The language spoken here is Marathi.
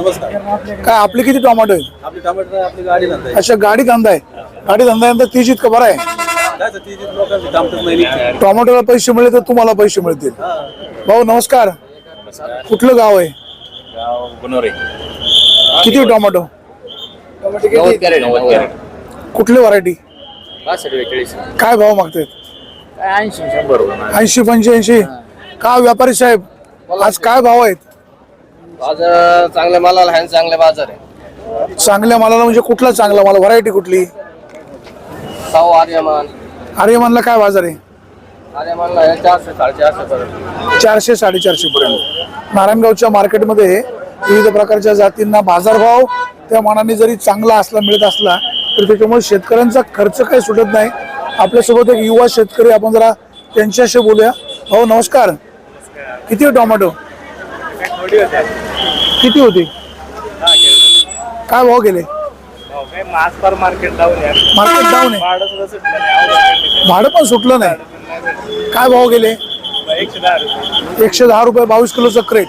नमस्कार. काय आपली किती टोमॅटो आहेत? आपली टमाटर आपली गाडी धंदा आहे. अच्छा, गाडी धंदा आहे. गाडी धंदा तीच इतकं बरं आहे. काय ती लोकांची कामच नाही. टोमॅटोला पैसे मिळले तर तुम्हाला पैसे मिळतील. भाऊ नमस्कार. कुठलं गाव आहे? गाव गुणोरे. किती टोमॅटो? कुठली व्हरायटी? 62-42. काय भाव मागतात? 80-100. 80-85. का व्यापारी साहेब आज काय भाव आहेत? बाजार चांगल्या मालाला आहे, चांगले बाजार आहे. चांगल्या मालाला म्हणजे कुठला चांगला माल? व्हरायटी कुठली? साऊ आर्यमान. आर्यमानला काय बाजार आहे? आर्यमानला 400-450 पर्यंत. 400-450 पर्यंत. नारायणगावच्या मार्केटमध्ये विविध प्रकारच्या जातींना बाजारभाव त्या मानाने जरी चांगला असला मिळत असला तर त्याच्यामुळे शेतकऱ्यांचा खर्च काही सुटत नाही. आपल्यासोबत एक युवा शेतकरी, आपण जरा त्यांच्याशी बोलूया. भाऊ नमस्कार. किती टोमॅटो? किती होती? काय भाव गेले? मार्केट डाऊन आहे. मार्केट डाऊन आहे. भाडं पण सुटलं नाही. काय भाव गेले? 110 रुपये. 110 रुपये 22 किलोचं क्रेट.